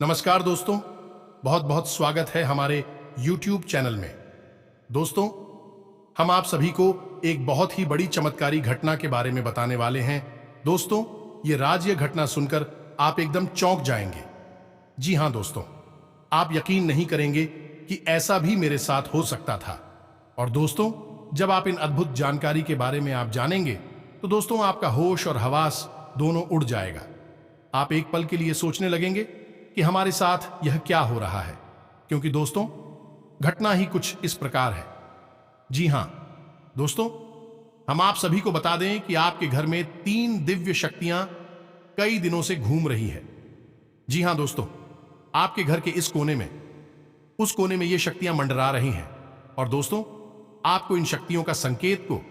नमस्कार दोस्तों, बहुत बहुत स्वागत है हमारे YouTube चैनल में। दोस्तों, हम आप सभी को एक बहुत ही बड़ी चमत्कारी घटना के बारे में बताने वाले हैं। दोस्तों, ये राज ये घटना सुनकर आप एकदम चौंक जाएंगे। जी हाँ दोस्तों, आप यकीन नहीं करेंगे कि ऐसा भी मेरे साथ हो सकता था। और दोस्तों, जब आप इन अद्भुत जानकारी के बारे में आप जानेंगे तो दोस्तों आपका होश और हवास दोनों उड़ जाएगा। आप एक पल के लिए सोचने लगेंगे कि हमारे साथ यह क्या हो रहा है, क्योंकि दोस्तों घटना ही कुछ इस प्रकार है। जी हां दोस्तों, हम आप सभी को बता दें कि आपके घर में 3 दिव्य शक्तियां कई दिनों से घूम रही है। जी हां दोस्तों, आपके घर के इस कोने में, उस कोने में ये शक्तियां मंडरा रही हैं। और दोस्तों, आपको इन शक्तियों का संकेत को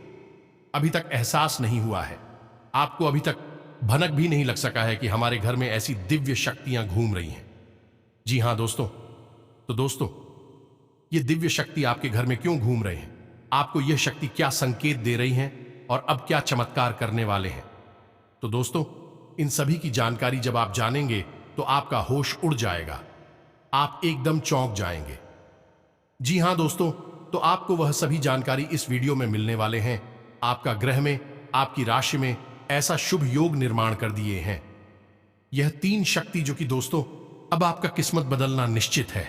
अभी तक एहसास नहीं हुआ है। आपको अभी तक भनक भी नहीं लग सका है कि हमारे घर में ऐसी दिव्य शक्तियां घूम रही हैं। जी हां दोस्तों, तो दोस्तों ये दिव्य शक्ति आपके घर में क्यों घूम रही हैं? आपको यह शक्ति क्या संकेत दे रही हैं और अब क्या चमत्कार करने वाले हैं? तो दोस्तों, इन सभी की जानकारी जब आप जानेंगे तो आपका होश उड़ जाएगा, आप एकदम चौंक जाएंगे। जी हां दोस्तों, तो आपको वह सभी जानकारी इस वीडियो में मिलने वाले हैं। आपका ग्रह में, आपकी राशि में ऐसा शुभ योग निर्माण कर दिए हैं। यह 3 शक्ति जो कि दोस्तों अब आपका किस्मत बदलना निश्चित है।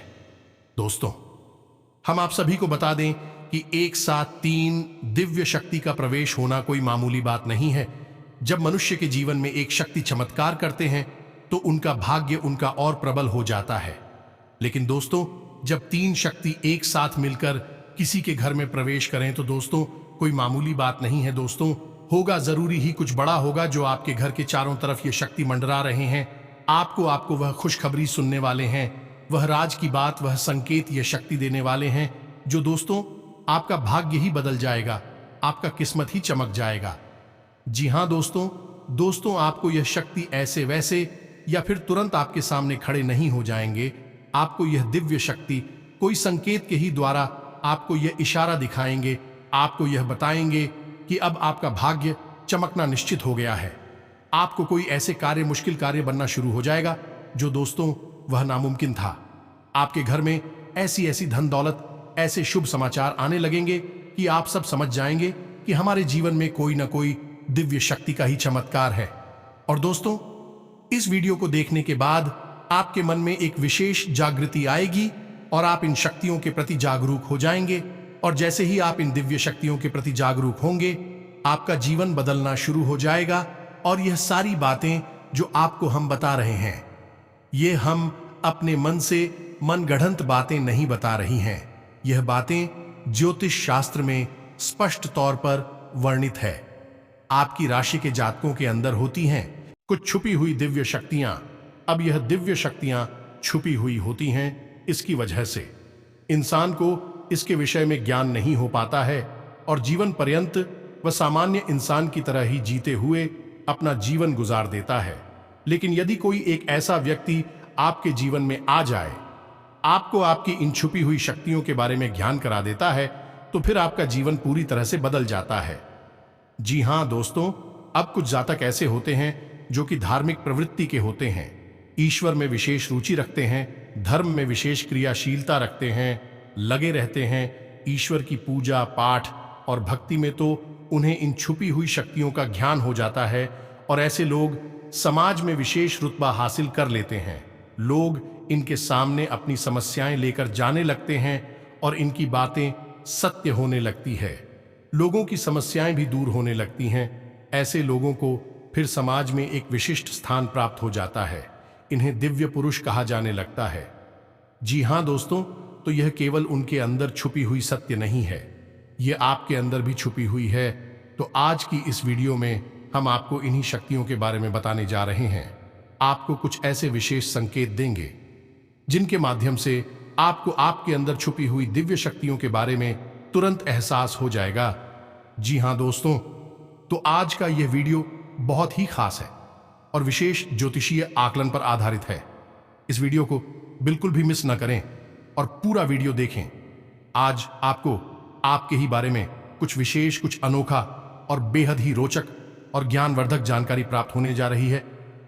दोस्तों, हम आप सभी को बता दें कि एक साथ 3 दिव्य शक्ति का प्रवेश होना कोई मामूली बात नहीं है। जब मनुष्य के जीवन में एक शक्ति चमत्कार करते हैं तो उनका भाग्य उनका और प्रबल हो जाता है। लेकिन दोस्तों, जब 3 शक्ति एक साथ मिलकर किसी के घर में प्रवेश करें तो दोस्तों कोई मामूली बात नहीं है। दोस्तों, होगा जरूरी ही कुछ बड़ा होगा जो आपके घर के चारों तरफ ये शक्ति मंडरा रहे हैं। आपको वह खुशखबरी सुनने वाले हैं, वह राज की बात, वह संकेत ये शक्ति देने वाले हैं जो दोस्तों आपका भाग्य ही बदल जाएगा, आपका किस्मत ही चमक जाएगा। जी हां दोस्तों, आपको यह शक्ति ऐसे वैसे या फिर तुरंत आपके सामने खड़े नहीं हो जाएंगे। आपको यह दिव्य शक्ति कोई संकेत के ही द्वारा आपको यह इशारा दिखाएंगे, आपको यह बताएंगे कि अब आपका भाग्य चमकना निश्चित हो गया है। आपको कोई ऐसे मुश्किल कार्य बनना शुरू हो जाएगा जो दोस्तों वह नामुमकिन था। आपके घर में ऐसी धन दौलत, ऐसे शुभ समाचार आने लगेंगे कि आप सब समझ जाएंगे कि हमारे जीवन में कोई ना कोई दिव्य शक्ति का ही चमत्कार है। और दोस्तों, इस वीडियो को देखने के बाद आपके मन में एक विशेष जागृति आएगी और आप इन शक्तियों के प्रति जागरूक हो जाएंगे। और जैसे ही आप इन दिव्य शक्तियों के प्रति जागरूक होंगे, आपका जीवन बदलना शुरू हो जाएगा। और यह सारी बातें जो आपको हम बता रहे हैं, ये हम अपने मन से मनगढ़ंत बातें नहीं बता रही हैं। यह बातें ज्योतिष शास्त्र में स्पष्ट तौर पर वर्णित है। आपकी राशि के जातकों के अंदर होती हैं कुछ छुपी हुई दिव्य शक्तियां। अब यह दिव्य शक्तियां छुपी हुई होती हैं, इसकी वजह से इंसान को इसके विषय में ज्ञान नहीं हो पाता है और जीवन पर्यंत वह सामान्य इंसान की तरह ही जीते हुए अपना जीवन गुजार देता है। लेकिन यदि कोई एक ऐसा व्यक्ति आपके जीवन में आ जाए, आपको आपकी इन छुपी हुई शक्तियों के बारे में ज्ञान करा देता है, तो फिर आपका जीवन पूरी तरह से बदल जाता है। जी हां दोस्तों, अब कुछ जातक ऐसे होते हैं जो कि धार्मिक प्रवृत्ति के होते हैं, ईश्वर में विशेष रुचि रखते हैं, धर्म में विशेष क्रियाशीलता रखते हैं, लगे रहते हैं ईश्वर की पूजा पाठ और भक्ति में, तो उन्हें इन छुपी हुई शक्तियों का ज्ञान हो जाता है। और ऐसे लोग समाज में विशेष रुतबा हासिल कर लेते हैं। लोग इनके सामने अपनी समस्याएं लेकर जाने लगते हैं और इनकी बातें सत्य होने लगती है। लोगों की समस्याएं भी दूर होने लगती हैं। ऐसे लोगों को फिर समाज में एक विशिष्ट स्थान प्राप्त हो जाता है। इन्हें दिव्य पुरुष कहा जाने लगता है। जी हां दोस्तों, तो यह केवल उनके अंदर छुपी हुई सत्य नहीं है, यह आपके अंदर भी छुपी हुई है। तो आज की इस वीडियो में हम आपको इन्हीं शक्तियों के बारे में बताने जा रहे हैं। आपको कुछ ऐसे विशेष संकेत देंगे जिनके माध्यम से आपको आपके अंदर छुपी हुई दिव्य शक्तियों के बारे में तुरंत एहसास हो जाएगा। जी हां दोस्तों, तो आज का यह वीडियो बहुत ही खास है और विशेष ज्योतिषीय आकलन पर आधारित है। इस वीडियो को बिल्कुल भी मिस न करें और पूरा वीडियो देखें। आज आपको आपके ही बारे में कुछ विशेष, कुछ अनोखा और बेहद ही रोचक और ज्ञानवर्धक जानकारी प्राप्त होने जा रही है।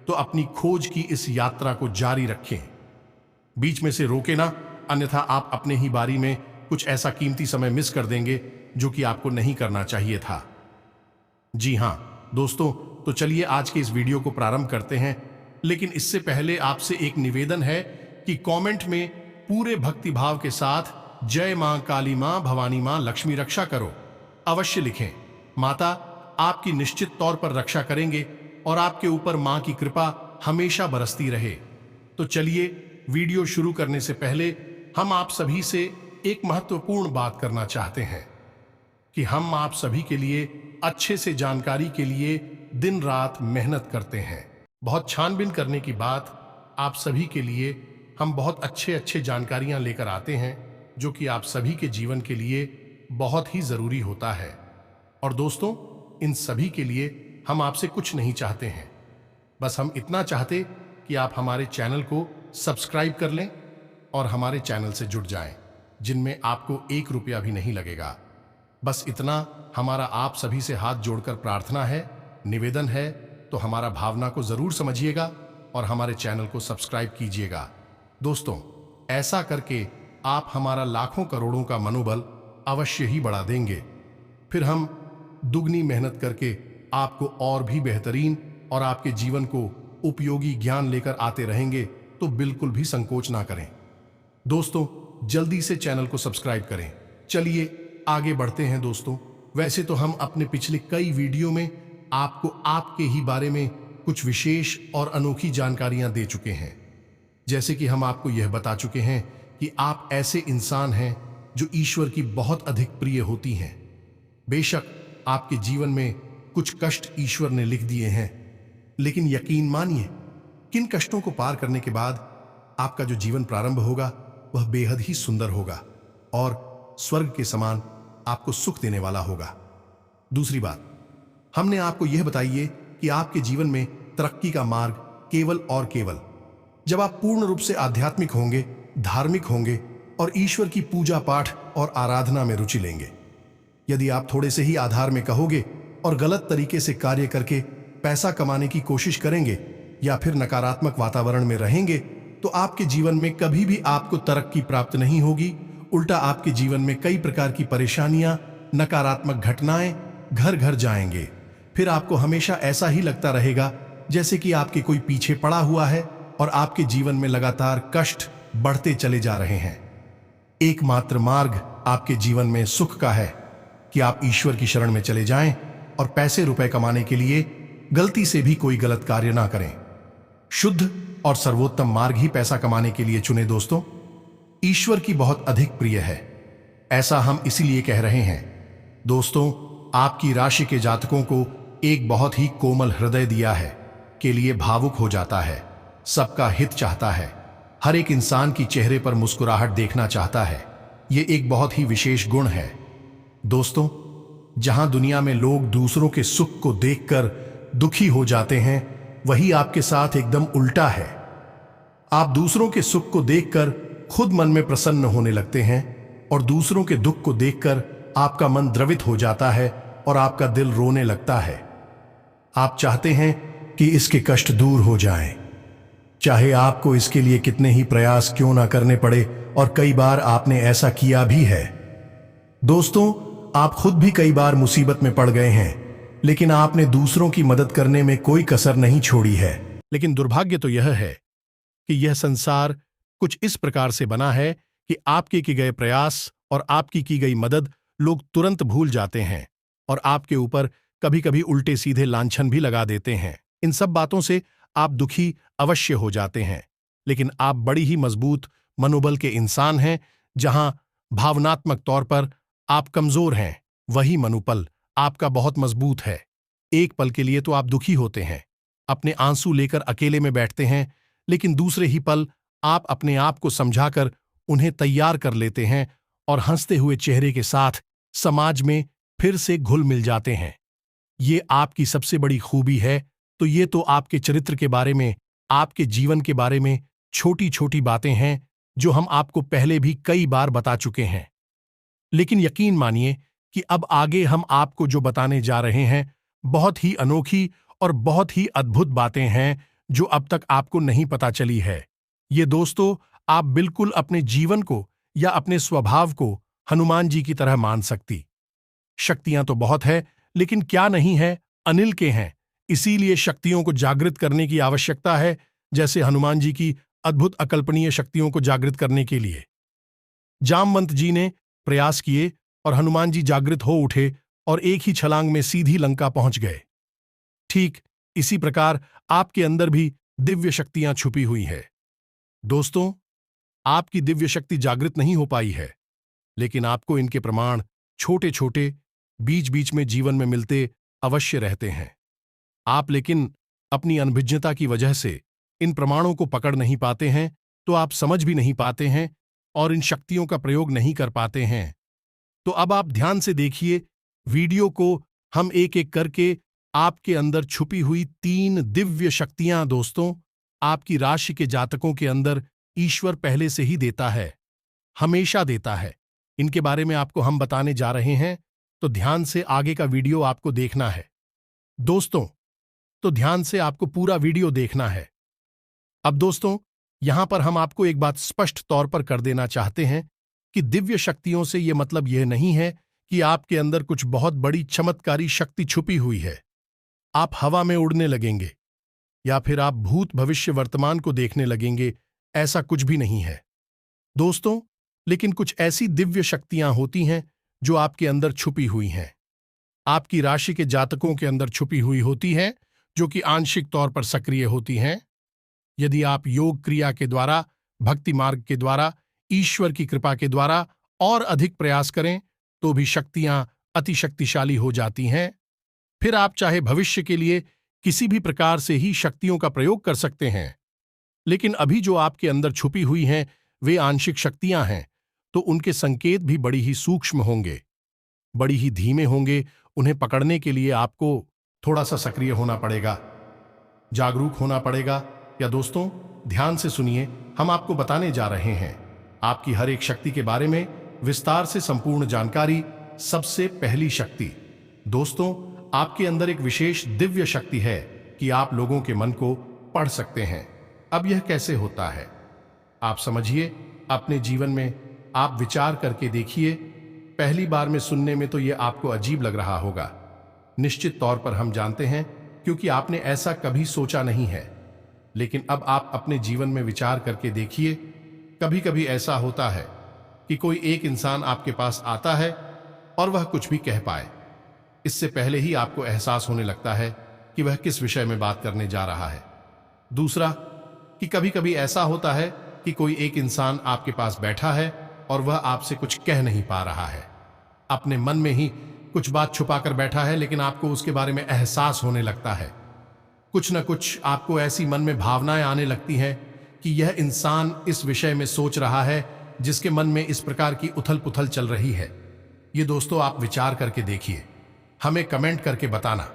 तो अपनी खोज की इस यात्रा को जारी रखें। बीच में से रोके ना, अन्यथा आप अपने ही बारी में कुछ ऐसा कीमती समय मिस कर देंगे जो कि आपको नहीं करना चाहिए था। जी हां दोस्तों, तो चलिए आज के इस वीडियो को प्रारंभ करते हैं, लेकिन इससे पहले आपसे एक निवेदन है कि कमेंट में पूरे भक्तिभाव के साथ जय मां काली मां भवानी मां लक्ष्मी रक्षा करो अवश्य लिखें। माता आपकी निश्चित तौर पर रक्षा करेंगे और आपके ऊपर मां की कृपा हमेशा बरसती रहे। तो चलिए वीडियो शुरू करने से पहले हम आप सभी से एक महत्वपूर्ण बात करना चाहते हैं कि हम आप सभी के लिए अच्छे से जानकारी के लिए दिन रात मेहनत करते हैं। बहुत छानबीन करने की बात आप सभी के लिए हम बहुत अच्छे जानकारियां लेकर आते हैं जो कि आप सभी के जीवन के लिए बहुत ही जरूरी होता है। और दोस्तों, इन सभी के लिए हम आपसे कुछ नहीं चाहते हैं, बस हम इतना चाहते कि आप हमारे चैनल को सब्सक्राइब कर लें और हमारे चैनल से जुड़ जाएं, जिनमें आपको 1 रुपया भी नहीं लगेगा। बस इतना हमारा आप सभी से हाथ जोड़कर प्रार्थना है, निवेदन है, तो हमारा भावना को जरूर समझिएगा और हमारे चैनल को सब्सक्राइब कीजिएगा। दोस्तों, ऐसा करके आप हमारा लाखों करोड़ों का मनोबल अवश्य ही बढ़ा देंगे। फिर हम दुगनी मेहनत करके आपको और भी बेहतरीन और आपके जीवन को उपयोगी ज्ञान लेकर आते रहेंगे, तो बिल्कुल भी संकोच ना करें। दोस्तों, जल्दी से चैनल को सब्सक्राइब करें। चलिए आगे बढ़ते हैं दोस्तों। वैसे तो हम अपने पिछले कई वीडियो में आपको आपके ही बारे में कुछ विशेष और अनोखी जानकारियां दे चुके हैं, जैसे कि हम आपको यह बता चुके हैं कि आप ऐसे इंसान हैं जो ईश्वर की बहुत अधिक प्रिय होती हैं। बेशक आपके जीवन में कुछ कष्ट ईश्वर ने लिख दिए हैं, लेकिन यकीन मानिए किन कष्टों को पार करने के बाद आपका जो जीवन प्रारंभ होगा वह बेहद ही सुंदर होगा और स्वर्ग के समान आपको सुख देने वाला होगा। दूसरी बात, हमने आपको यह बताइए कि आपके जीवन में तरक्की का मार्ग केवल और केवल जब आप पूर्ण रूप से आध्यात्मिक होंगे, धार्मिक होंगे और ईश्वर की पूजा पाठ और आराधना में रुचि लेंगे। यदि आप थोड़े से ही आधार में कहोगे और गलत तरीके से कार्य करके पैसा कमाने की कोशिश करेंगे या फिर नकारात्मक वातावरण में रहेंगे, तो आपके जीवन में कभी भी आपको तरक्की प्राप्त नहीं होगी। उल्टा आपके जीवन में कई प्रकार की परेशानियां, नकारात्मक घटनाएं घर घर जाएंगे। फिर आपको हमेशा ऐसा ही लगता रहेगा जैसे कि आपके कोई पीछे पड़ा हुआ है और आपके जीवन में लगातार कष्ट बढ़ते चले जा रहे हैं। एकमात्र मार्ग आपके जीवन में सुख का है कि आप ईश्वर की शरण में चले जाएं और पैसे रुपए कमाने के लिए गलती से भी कोई गलत कार्य ना करें। शुद्ध और सर्वोत्तम मार्ग ही पैसा कमाने के लिए चुने। दोस्तों, ईश्वर की बहुत अधिक प्रिय है, ऐसा हम इसीलिए कह रहे हैं। दोस्तों, आपकी राशि के जातकों को एक बहुत ही कोमल हृदय दिया है, के लिए भावुक हो जाता है, सबका हित चाहता है, हर एक इंसान की चेहरे पर मुस्कुराहट देखना चाहता है। यह एक बहुत ही विशेष गुण है। दोस्तों, जहां दुनिया में लोग दूसरों के सुख को देखकर दुखी हो जाते हैं, वही आपके साथ एकदम उल्टा है। आप दूसरों के सुख को देखकर खुद मन में प्रसन्न होने लगते हैं और दूसरों के दुख को देखकर आपका मन द्रवित हो जाता है और आपका दिल रोने लगता है। आप चाहते हैं कि इसके कष्ट दूर हो जाएं, चाहे आपको इसके लिए कितने ही प्रयास क्यों ना करने पड़े, और कई बार आपने ऐसा किया भी है। दोस्तों, आप खुद भी कई बार मुसीबत में पड़ गए हैं, लेकिन आपने दूसरों की मदद करने में कोई कसर नहीं छोड़ी है। लेकिन दुर्भाग्य तो यह है कि यह संसार कुछ इस प्रकार से बना है कि आपके किए गए प्रयास और आपकी की गई मदद लोग तुरंत भूल जाते हैं और आपके ऊपर कभी कभी उल्टे सीधे लांछन भी लगा देते हैं। इन सब बातों से आप दुखी अवश्य हो जाते हैं, लेकिन आप बड़ी ही मजबूत मनोबल के इंसान हैं। जहां भावनात्मक तौर पर आप कमजोर हैं, वही मनोबल आपका बहुत मजबूत है। एक पल के लिए तो आप दुखी होते हैं, अपने आंसू लेकर अकेले में बैठते हैं, लेकिन दूसरे ही पल आप अपने आप को समझाकर उन्हें तैयार कर लेते हैं और हंसते हुए चेहरे के साथ समाज में फिर से घुल मिल जाते हैं। ये आपकी सबसे बड़ी खूबी है। तो ये तो आपके चरित्र के बारे में, आपके जीवन के बारे में छोटी छोटी बातें हैं जो हम आपको पहले भी कई बार बता चुके हैं। लेकिन यकीन मानिए कि अब आगे हम आपको जो बताने जा रहे हैं बहुत ही अनोखी और बहुत ही अद्भुत बातें हैं जो अब तक आपको नहीं पता चली है। ये दोस्तों आप बिल्कुल अपने जीवन को या अपने स्वभाव को हनुमान जी की तरह मान सकती। शक्तियां तो बहुत है, लेकिन क्या नहीं है, अनिल के हैं। इसीलिए शक्तियों को जागृत करने की आवश्यकता है, जैसे हनुमान जी की अद्भुत अकल्पनीय शक्तियों को जागृत करने के लिए जामवंत जी ने प्रयास किए और हनुमान जी जागृत हो उठे और एक ही छलांग में सीधी लंका पहुंच गए। ठीक इसी प्रकार आपके अंदर भी दिव्य शक्तियां छुपी हुई है। दोस्तों, आपकी दिव्य शक्ति जागृत नहीं हो पाई है, लेकिन आपको इनके प्रमाण छोटे छोटे बीच बीच में जीवन में मिलते अवश्य रहते हैं। आप लेकिन अपनी अनभिज्ञता की वजह से इन प्रमाणों को पकड़ नहीं पाते हैं, तो आप समझ भी नहीं पाते हैं और इन शक्तियों का प्रयोग नहीं कर पाते हैं। तो अब आप ध्यान से देखिए वीडियो को, हम एक एक करके आपके अंदर छुपी हुई 3 दिव्य शक्तियां दोस्तों, आपकी राशि के जातकों के अंदर ईश्वर पहले से ही देता है, हमेशा देता है। इनके बारे में आपको हम बताने जा रहे हैं, तो ध्यान से आगे का वीडियो आपको देखना है। दोस्तों, तो ध्यान से आपको पूरा वीडियो देखना है। अब दोस्तों, यहां पर हम आपको एक बात स्पष्ट तौर पर कर देना चाहते हैं कि दिव्य शक्तियों से यह मतलब यह नहीं है कि आपके अंदर कुछ बहुत बड़ी चमत्कारी शक्ति छुपी हुई है, आप हवा में उड़ने लगेंगे या फिर आप भूत भविष्य वर्तमान को देखने लगेंगे, ऐसा कुछ भी नहीं है दोस्तों। लेकिन कुछ ऐसी दिव्य शक्तियां होती हैं जो आपके अंदर छुपी हुई हैं, आपकी राशि के जातकों के अंदर छुपी हुई होती हैं, जो कि आंशिक तौर पर सक्रिय होती हैं। यदि आप योग क्रिया के द्वारा, भक्ति मार्ग के द्वारा, ईश्वर की कृपा के द्वारा और अधिक प्रयास करें तो भी शक्तियां अति शक्तिशाली हो जाती हैं। फिर आप चाहे भविष्य के लिए किसी भी प्रकार से ही शक्तियों का प्रयोग कर सकते हैं। लेकिन अभी जो आपके अंदर छुपी हुई हैं वे आंशिक शक्तियां हैं, तो उनके संकेत भी बड़ी ही सूक्ष्म होंगे, बड़ी ही धीमे होंगे। उन्हें पकड़ने के लिए आपको थोड़ा सा सक्रिय होना पड़ेगा, जागरूक होना पड़ेगा। या दोस्तों, ध्यान से सुनिए, हम आपको बताने जा रहे हैं आपकी हर एक शक्ति के बारे में विस्तार से संपूर्ण जानकारी। सबसे पहली शक्ति दोस्तों, आपके अंदर एक विशेष दिव्य शक्ति है कि आप लोगों के मन को पढ़ सकते हैं। अब यह कैसे होता है आप समझिए, अपने जीवन में आप विचार करके देखिए। पहली बार में सुनने में तो यह आपको अजीब लग रहा होगा, निश्चित तौर पर हम जानते हैं, क्योंकि आपने ऐसा कभी सोचा नहीं है। लेकिन अब आप अपने जीवन में विचार करके देखिए, कभी कभी ऐसा होता है कि कोई एक इंसान आपके पास आता है और वह कुछ भी कह पाए, इससे पहले ही आपको एहसास होने लगता है कि वह किस विषय में बात करने जा रहा है। दूसरा, कि कभी कभी ऐसा होता है कि कोई एक इंसान आपके पास बैठा है और वह आपसे कुछ कह नहीं पा रहा है, अपने मन में ही कुछ बात छुपाकर बैठा है, लेकिन आपको उसके बारे में एहसास होने लगता है। कुछ न कुछ आपको ऐसी मन में भावनाएं आने लगती हैं कि यह इंसान इस विषय में सोच रहा है, जिसके मन में इस प्रकार की उथल पुथल चल रही है। ये दोस्तों, आप विचार करके देखिए, हमें कमेंट करके बताना।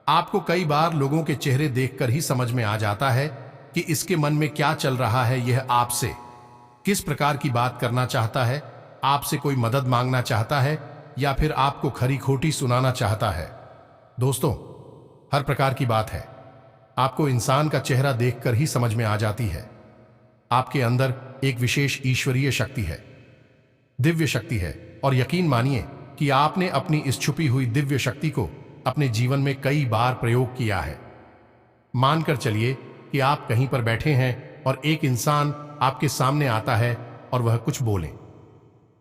आपको कई बार लोगों के चेहरे देखकर ही समझ में आ जाता है कि इसके मन में क्या चल रहा है, यह आपसे किस प्रकार की बात करना चाहता है, आपसे कोई मदद मांगना चाहता है या फिर आपको खरी खोटी सुनाना चाहता है। दोस्तों, हर प्रकार की बात है, आपको इंसान का चेहरा देखकर ही समझ में आ जाती है। आपके अंदर एक विशेष ईश्वरीय शक्ति है, दिव्य शक्ति है, और यकीन मानिए कि आपने अपनी इस छुपी हुई दिव्य शक्ति को अपने जीवन में कई बार प्रयोग किया है। मानकर चलिए कि आप कहीं पर बैठे हैं और एक इंसान आपके सामने आता है और वह कुछ बोले,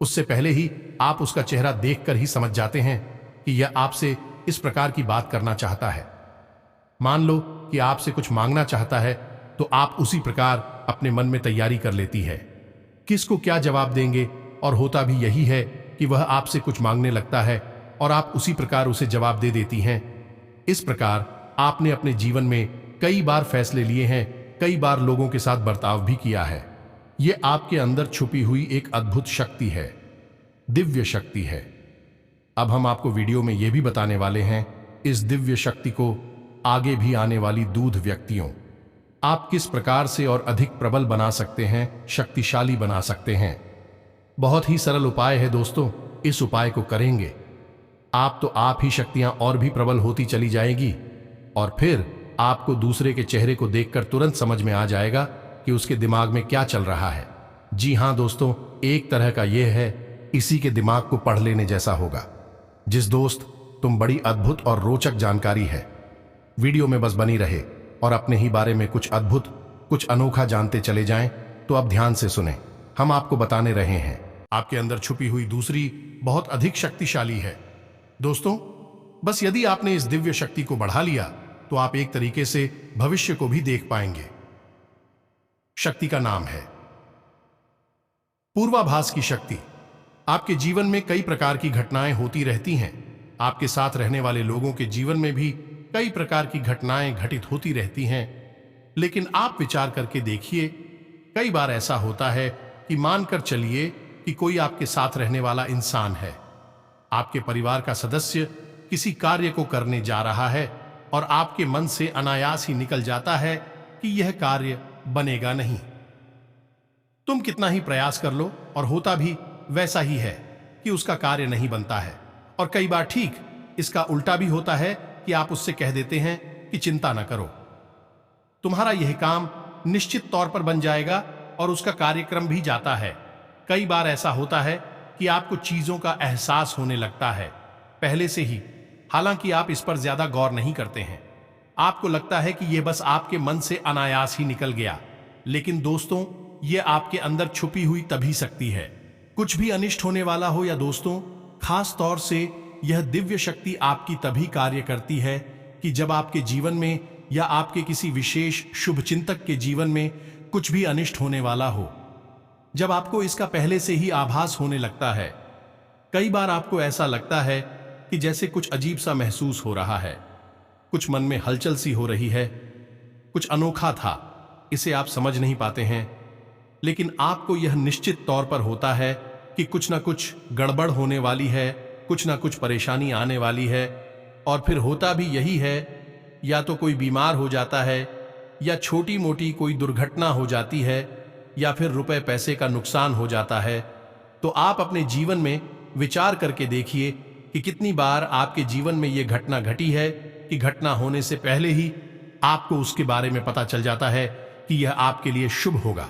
उससे पहले ही आप उसका चेहरा देखकर ही समझ जाते हैं कि यह आपसे इस प्रकार की बात करना चाहता है। मान लो कि आपसे कुछ मांगना चाहता है, तो आप उसी प्रकार अपने मन में तैयारी कर लेती है किसको क्या जवाब देंगे, और होता भी यही है कि वह आपसे कुछ मांगने लगता है और आप उसी प्रकार उसे जवाब दे देती हैं। इस प्रकार आपने अपने जीवन में कई बार फैसले लिए हैं, कई बार लोगों के साथ बर्ताव भी किया है। यह आपके अंदर छुपी हुई एक अद्भुत शक्ति है, दिव्य शक्ति है। अब हम आपको वीडियो में यह भी बताने वाले हैं इस दिव्य शक्ति को आगे भी आने वाली दूध व्यक्तियों आप किस प्रकार से और अधिक प्रबल बना सकते हैं, शक्तिशाली बना सकते हैं। बहुत ही सरल उपाय है दोस्तों, इस उपाय को करेंगे आप ही शक्तियां और भी प्रबल होती चली जाएगी, और फिर आपको दूसरे के चेहरे को देखकर तुरंत समझ में आ जाएगा कि उसके दिमाग में क्या चल रहा है। जी हाँ दोस्तों, एक तरह का यह है, इसी के दिमाग को पढ़ लेने जैसा होगा। जिस दोस्त तुम बड़ी अद्भुत और रोचक जानकारी है, वीडियो में बस बनी रहे और अपने ही बारे में कुछ अद्भुत, कुछ अनोखा जानते चले जाएं, तो अब ध्यान से सुने। हम आपको बताने रहे हैं, आपके अंदर छुपी हुई दूसरी बहुत अधिक शक्तिशाली है। दोस्तों, बस यदि आपने इस दिव्य शक्ति को बढ़ा लिया तो आप एक तरीके से भविष्य को भी देख पाएंगे। शक्ति का नाम है पूर्वाभास की शक्ति। आपके जीवन में कई प्रकार की घटनाएं होती रहती हैं। आपके साथ रहने वाले लोगों के जीवन में भी कई प्रकार की घटनाएं घटित होती रहती हैं। लेकिन आप विचार करके देखिए, कई बार ऐसा होता है कि मानकर चलिए कि कोई आपके साथ रहने वाला इंसान है, आपके परिवार का सदस्य किसी कार्य को करने जा रहा है और आपके मन से अनायास ही निकल जाता है कि यह कार्य बनेगा नहीं। तुम कितना ही प्रयास कर लो और होता भी वैसा ही है कि उसका कार्य नहीं बनता है। और कई बार ठीक इसका उल्टा भी होता है कि आप उससे कह देते हैं कि चिंता न करो, तुम्हारा यह काम निश्चित तौर पर बन जाएगा, और उसका कार्यक्रम भी जाता है। कई बार ऐसा होता है कि आपको चीजों का एहसास होने लगता है पहले से ही, हालांकि आप इस पर ज्यादा गौर नहीं करते हैं। आपको लगता है कि यह बस आपके मन से अनायास ही निकल गया। लेकिन दोस्तों, यह आपके अंदर छुपी हुई तभी शक्ति है। कुछ भी अनिष्ट होने वाला हो या दोस्तों, खास तौर से यह दिव्य शक्ति आपकी तभी कार्य करती है कि जब आपके जीवन में या आपके किसी विशेष शुभ चिंतक के जीवन में कुछ भी अनिष्ट होने वाला हो। जब आपको इसका पहले से ही आभास होने लगता है। कई बार आपको ऐसा लगता है कि जैसे कुछ अजीब सा महसूस हो रहा है, कुछ मन में हलचल सी हो रही है, कुछ अनोखा था, इसे आप समझ नहीं पाते हैं। लेकिन आपको यह निश्चित तौर पर होता है कि कुछ ना कुछ गड़बड़ होने वाली है, कुछ ना कुछ परेशानी आने वाली है। और फिर होता भी यही है, या तो कोई बीमार हो जाता है, या छोटी मोटी कोई दुर्घटना हो जाती है, या फिर रुपए पैसे का नुकसान हो जाता है। तो आप अपने जीवन में विचार करके देखिए कि कितनी बार आपके जीवन में यह घटना घटी है कि घटना होने से पहले ही आपको उसके बारे में पता चल जाता है कि यह आपके लिए शुभ होगा,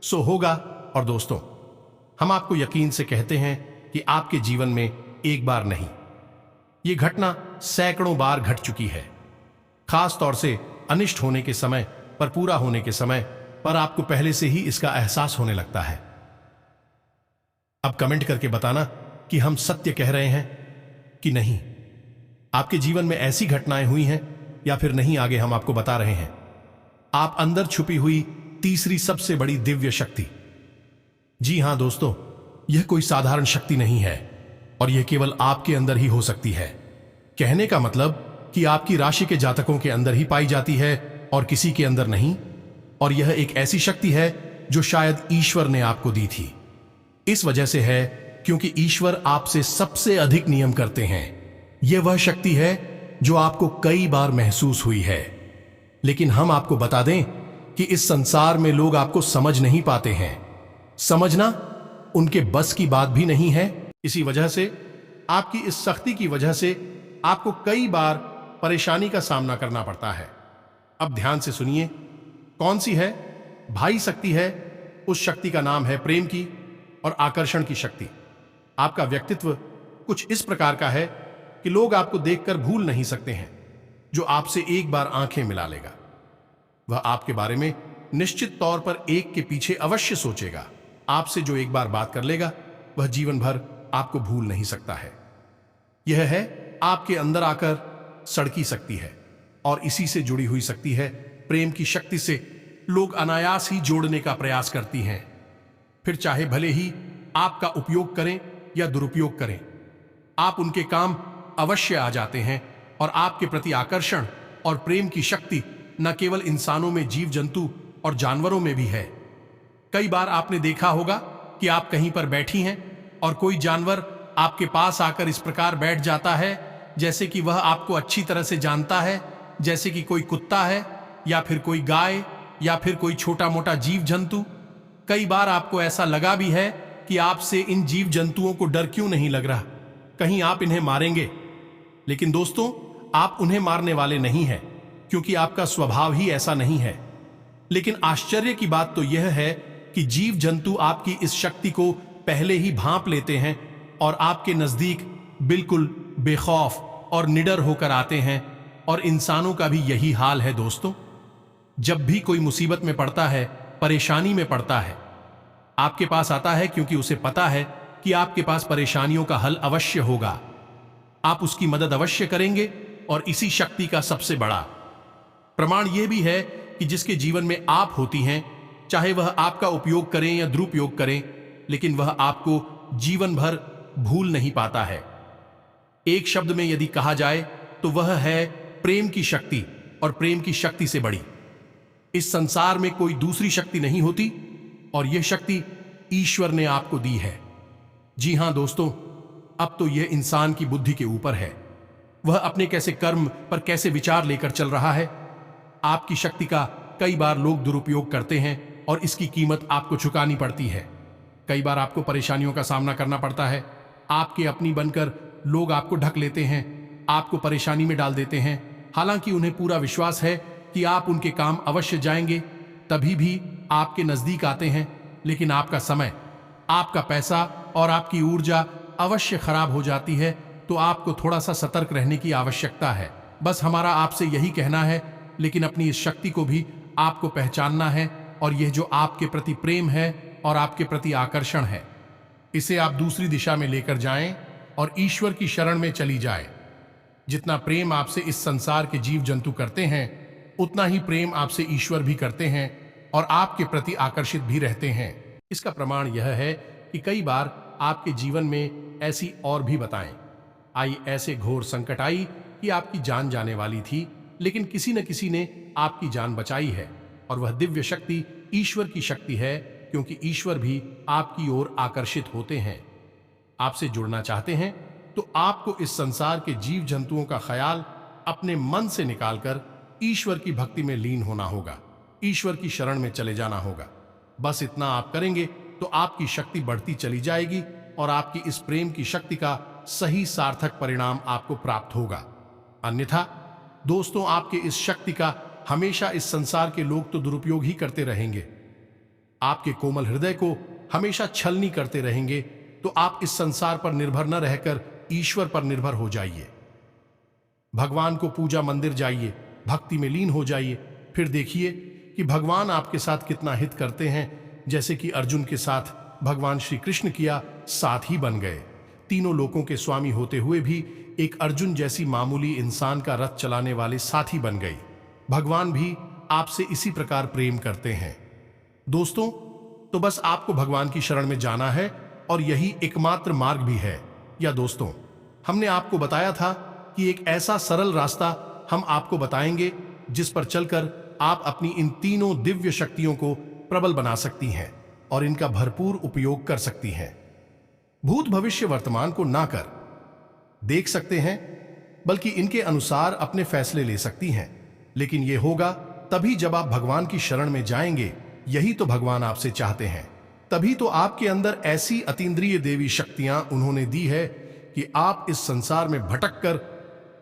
सो होगा। और दोस्तों, हम आपको यकीन से कहते हैं कि आपके जीवन में एक बार नहीं, यह घटना सैकड़ों बार घट चुकी है। खास तौर से अनिष्ट होने के समय पर, पूरा होने के समय पर आपको पहले से ही इसका एहसास होने लगता है। अब कमेंट करके बताना कि हम सत्य कह रहे हैं कि नहीं। आपके जीवन में ऐसी घटनाएं हुई हैं या फिर नहीं, आगे हम आपको बता रहे हैं। आप अंदर छुपी हुई तीसरी सबसे बड़ी दिव्य शक्ति। जी हां दोस्तों, यह कोई साधारण शक्ति नहीं है और यह केवल आपके अंदर ही हो सकती है। कहने का मतलब कि आपकी राशि के जातकों के अंदर ही पाई जाती है और किसी के अंदर नहीं। और यह एक ऐसी शक्ति है जो शायद ईश्वर ने आपको दी थी। इस वजह से है क्योंकि ईश्वर आपसे सबसे अधिक नियम करते हैं। यह वह शक्ति है जो आपको कई बार महसूस हुई है, लेकिन हम आपको बता दें कि इस संसार में लोग आपको समझ नहीं पाते हैं। समझना उनके बस की बात भी नहीं है। इसी वजह से आपकी इस शक्ति की वजह से आपको कई बार परेशानी का सामना करना पड़ता है। अब ध्यान से सुनिए, कौन सी है? भाई शक्ति है। उस शक्ति का नाम है प्रेम की और आकर्षण की शक्ति। आपका व्यक्तित्व कुछ इस प्रकार का है कि लोग आपको देखकर भूल नहीं सकते हैं। जो आपसे एक बार आंखें मिला लेगा, वह आपके बारे में निश्चित तौर पर एक के पीछे अवश्य सोचेगा। आपसे जो एक बार बात कर लेगा, वह जीवन भर आपको भूल नहीं सकता है। यह है आपके अंदर आकर सड़की शक्ति है, और इसी से जुड़ी हुई शक्ति है प्रेम की शक्ति से लोग अनायास ही जोड़ने का प्रयास करती हैं। फिर चाहे भले ही आपका उपयोग करें या दुरुपयोग करें, आप उनके काम अवश्य आ जाते हैं। और आपके प्रति आकर्षण और प्रेम की शक्ति न केवल इंसानों में, जीव जंतु और जानवरों में भी है। कई बार आपने देखा होगा कि आप कहीं पर बैठी हैं और कोई जानवर आपके पास आकर इस प्रकार बैठ जाता है जैसे कि वह आपको अच्छी तरह से जानता है, जैसे कि कोई कुत्ता है या फिर कोई गाय या फिर कोई छोटा मोटा जीव जंतु। कई बार आपको ऐसा लगा भी है कि आपसे इन जीव जंतुओं को डर क्यों नहीं लग रहा, कहीं आप इन्हें मारेंगे। लेकिन दोस्तों, आप उन्हें मारने वाले नहीं हैं, क्योंकि आपका स्वभाव ही ऐसा नहीं है। लेकिन आश्चर्य की बात तो यह है कि कि जीव जंतु आपकी इस शक्ति को पहले ही भांप लेते हैं और आपके नजदीक बिल्कुल बेखौफ और निडर होकर आते हैं। और इंसानों का भी यही हाल है दोस्तों। जब भी कोई मुसीबत में पड़ता है, परेशानी में पड़ता है, आपके पास आता है क्योंकि उसे पता है कि आपके पास परेशानियों का हल अवश्य होगा। आप उसकी मदद अवश्य करेंगे। और इसी शक्ति का सबसे बड़ा प्रमाण यह भी है कि जिसके जीवन में आप होती हैं, चाहे वह आपका उपयोग करें या दुरुपयोग करें, लेकिन वह आपको जीवन भर भूल नहीं पाता है। एक शब्द में यदि कहा जाए तो वह है प्रेम की शक्ति। और प्रेम की शक्ति से बड़ी इस संसार में कोई दूसरी शक्ति नहीं होती। और यह शक्ति ईश्वर ने आपको दी है। जी हां दोस्तों, अब तो यह इंसान की बुद्धि के ऊपर है, वह अपने कैसे कर्म पर कैसे विचार लेकर चल रहा है। आपकी शक्ति का कई बार लोग दुरुपयोग करते हैं और इसकी कीमत आपको चुकानी पड़ती है। कई बार आपको परेशानियों का सामना करना पड़ता है। आपके अपनी बनकर लोग आपको ढक लेते हैं, आपको परेशानी में डाल देते हैं। हालांकि उन्हें पूरा विश्वास है कि आप उनके काम अवश्य जाएंगे, तभी भी आपके नजदीक आते हैं। लेकिन आपका समय, आपका पैसा और आपकी ऊर्जा अवश्य खराब हो जाती है। तो आपको थोड़ा सा सतर्क रहने की आवश्यकता है। बस हमारा आपसे यही कहना है। लेकिन अपनी इस शक्ति को भी आपको पहचानना है। और यह जो आपके प्रति प्रेम है और आपके प्रति आकर्षण है, इसे आप दूसरी दिशा में लेकर जाएं और ईश्वर की शरण में चली जाए। जितना प्रेम आपसे इस संसार के जीव जंतु करते हैं, उतना ही प्रेम आपसे ईश्वर भी करते हैं और आपके प्रति आकर्षित भी रहते हैं। इसका प्रमाण यह है कि कई बार आपके जीवन में ऐसी और भी बताएं आई ऐसे घोर संकट आई कि आपकी जान जाने वाली थी, लेकिन किसी न किसी ने आपकी जान बचाई है। और वह दिव्य शक्ति ईश्वर की शक्ति है, क्योंकि ईश्वर भी आपकी ओर आकर्षित होते हैं। आपसे जुड़ना चाहते हैं तो आपको इस संसार के जीव जंतुओं का ख्याल अपने मन से निकालकर ईश्वर की भक्ति में लीन होना होगा, ईश्वर की शरण में चले जाना होगा। बस इतना आप करेंगे तो आपकी शक्ति बढ़ती चली जाएगी और आपकी इस प्रेम की शक्ति का सही सार्थक परिणाम आपको प्राप्त होगा। अन्यथा दोस्तों, आपके इस शक्ति का हमेशा इस संसार के लोग तो दुरुपयोग ही करते रहेंगे। आपके कोमल हृदय को हमेशा छलनी करते रहेंगे। तो आप इस संसार पर निर्भर न रहकर ईश्वर पर निर्भर हो जाइए। भगवान को पूजा मंदिर जाइए, भक्ति में लीन हो जाइए। फिर देखिए कि भगवान आपके साथ कितना हित करते हैं। जैसे कि अर्जुन के साथ भगवान श्री कृष्ण किया, साथ ही बन गए। तीनों लोकों के स्वामी होते हुए भी एक अर्जुन जैसी मामूली इंसान का रथ चलाने वाले साथी बन गई। भगवान भी आपसे इसी प्रकार प्रेम करते हैं। दोस्तों, तो बस आपको भगवान की शरण में जाना है और यही एकमात्र मार्ग भी है। या दोस्तों, हमने आपको बताया था कि एक ऐसा सरल रास्ता हम आपको बताएंगे जिस पर चलकर आप अपनी इन तीनों दिव्य शक्तियों को प्रबल बना सकती हैं और इनका भरपूर उपयोग कर सकती हैं। भूत भविष्य वर्तमान को ना कर देख सकते हैं, बल्कि इनके अनुसार अपने फैसले ले सकती हैं। लेकिन यह होगा तभी जब आप भगवान की शरण में जाएंगे। यही तो भगवान आपसे चाहते हैं। तभी तो आपके अंदर ऐसी अतीन्द्रिय देवी शक्तियां उन्होंने दी है कि आप इस संसार में भटक कर,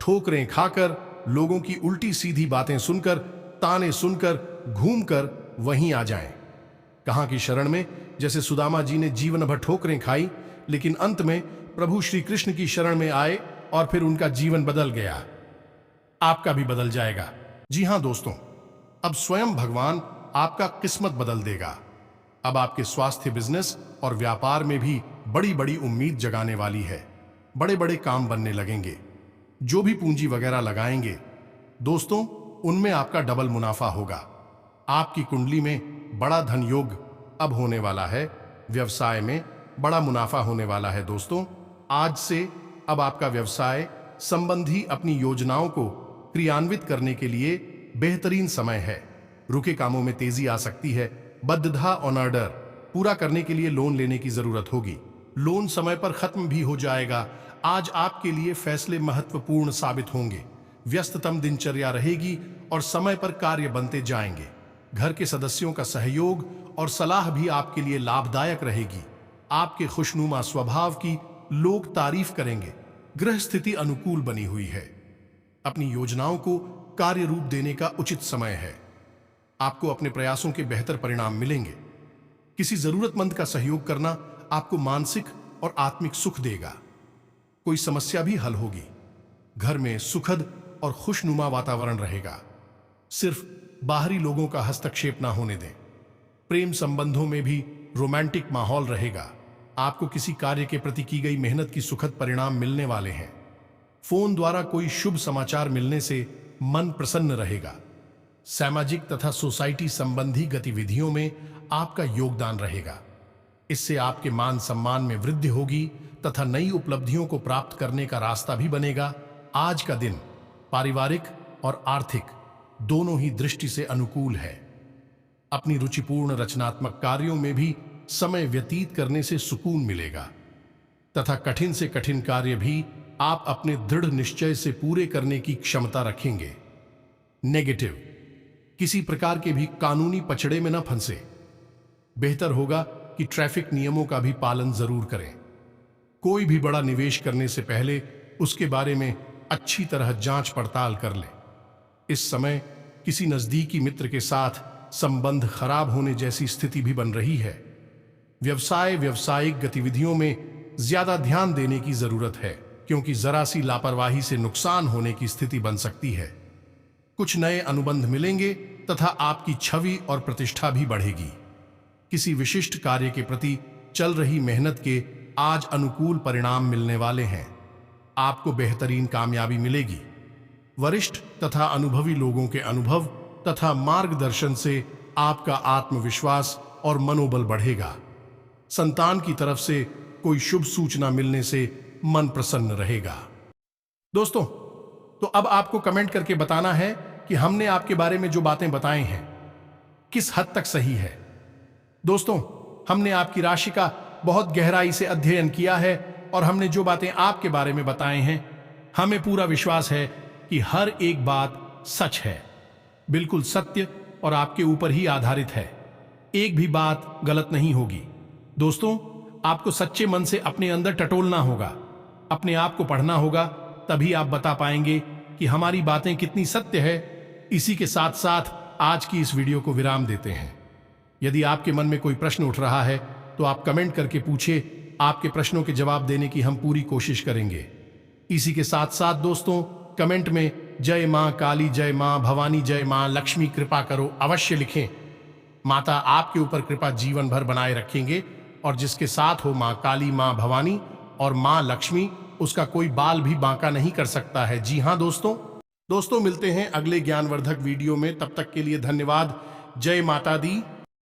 ठोकरें खाकर, लोगों की उल्टी सीधी बातें सुनकर, ताने सुनकर, घूमकर वहीं आ जाएं। कहां की शरण में? जैसे सुदामा जी ने जीवन भर ठोकरें खाई, लेकिन अंत में प्रभु श्री कृष्ण की शरण में आए और फिर उनका जीवन बदल गया। आपका भी बदल जाएगा। जी हां दोस्तों, अब स्वयं भगवान आपका किस्मत बदल देगा। अब आपके स्वास्थ्य, बिजनेस और व्यापार में भी बड़ी बड़ी उम्मीद जगाने वाली है। बड़े बड़े काम बनने लगेंगे। जो भी पूंजी वगैरह लगाएंगे दोस्तों, उनमें आपका डबल मुनाफा होगा। आपकी कुंडली में बड़ा धन योग अब होने वाला है। व्यवसाय में बड़ा मुनाफा होने वाला है। दोस्तों, आज से अब आपका व्यवसाय संबंधी अपनी योजनाओं को क्रियान्वित करने के लिए बेहतरीन समय है। रुके कामों में तेजी आ सकती है। बद्धता ऑन ऑर्डर पूरा करने के लिए लोन लेने की जरूरत होगी। लोन समय पर खत्म भी हो जाएगा। आज आपके लिए फैसले महत्वपूर्ण साबित होंगे। व्यस्ततम दिनचर्या रहेगी और समय पर कार्य बनते जाएंगे। घर के सदस्यों का सहयोग और सलाह भी आपके लिए लाभदायक रहेगी। आपके खुशनुमा स्वभाव की लोग तारीफ करेंगे। गृह स्थिति अनुकूल बनी हुई है। अपनी योजनाओं को कार्य रूप देने का उचित समय है। आपको अपने प्रयासों के बेहतर परिणाम मिलेंगे। किसी जरूरतमंद का सहयोग करना आपको मानसिक और आत्मिक सुख देगा। कोई समस्या भी हल होगी। घर में सुखद और खुशनुमा वातावरण रहेगा। सिर्फ बाहरी लोगों का हस्तक्षेप ना होने दें। प्रेम संबंधों में भी रोमांटिक माहौल रहेगा। आपको किसी कार्य के प्रति की गई मेहनत की सुखद परिणाम मिलने वाले हैं। फोन द्वारा कोई शुभ समाचार मिलने से मन प्रसन्न रहेगा। सामाजिक तथा सोसाइटी संबंधी गतिविधियों में आपका योगदान रहेगा। इससे आपके मान सम्मान में वृद्धि होगी तथा नई उपलब्धियों को प्राप्त करने का रास्ता भी बनेगा। आज का दिन पारिवारिक और आर्थिक दोनों ही दृष्टि से अनुकूल है। अपनी रुचिपूर्ण रचनात्मक कार्यों में भी समय व्यतीत करने से सुकून मिलेगा तथा कठिन से कठिन कार्य भी आप अपने दृढ़ निश्चय से पूरे करने की क्षमता रखेंगे। नेगेटिव, किसी प्रकार के भी कानूनी पचड़े में न फंसे। बेहतर होगा कि ट्रैफिक नियमों का भी पालन जरूर करें। कोई भी बड़ा निवेश करने से पहले उसके बारे में अच्छी तरह जांच पड़ताल कर लें। इस समय किसी नजदीकी मित्र के साथ संबंध खराब होने जैसी स्थिति भी बन रही है। व्यावसायिक गतिविधियों में ज्यादा ध्यान देने की जरूरत है, क्योंकि जरा सी लापरवाही से नुकसान होने की स्थिति बन सकती है। कुछ नए अनुबंध मिलेंगे तथा आपकी छवि और प्रतिष्ठा भी बढ़ेगी। किसी विशिष्ट कार्य के प्रति चल रही मेहनत के आज अनुकूल परिणाम मिलने वाले हैं। आपको बेहतरीन कामयाबी मिलेगी। वरिष्ठ तथा अनुभवी लोगों के अनुभव तथा मार्गदर्शन से आपका आत्मविश्वास और मनोबल बढ़ेगा। संतान की तरफ से कोई शुभ सूचना मिलने से मन प्रसन्न रहेगा। दोस्तों, तो अब आपको कमेंट करके बताना है कि हमने आपके बारे में जो बातें बताई हैं किस हद तक सही है। दोस्तों, हमने आपकी राशि का बहुत गहराई से अध्ययन किया है और हमने जो बातें आपके बारे में बताए हैं, हमें पूरा विश्वास है कि हर एक बात सच है, बिल्कुल सत्य और आपके ऊपर ही आधारित है। एक भी बात गलत नहीं होगी। दोस्तों, आपको सच्चे मन से अपने अंदर टटोलना होगा, अपने आप को पढ़ना होगा, तभी आप बता पाएंगे कि हमारी बातें कितनी सत्य है। इसी के साथ साथ आज की इस वीडियो को विराम देते हैं। यदि आपके मन में कोई प्रश्न उठ रहा है तो आप कमेंट करके पूछिए। आपके प्रश्नों के जवाब देने की हम पूरी कोशिश करेंगे। इसी के साथ साथ दोस्तों, कमेंट में जय मां काली, जय मां भवानी, जय मां लक्ष्मी कृपा करो अवश्य लिखें। माता आपके ऊपर कृपा जीवन भर बनाए रखेंगे और जिसके साथ हो मां काली, मां भवानी और मां लक्ष्मी, उसका कोई बाल भी बांका नहीं कर सकता है। जी हां दोस्तों, मिलते हैं अगले ज्ञानवर्धक वीडियो में। तब तक के लिए धन्यवाद। जय माता दी।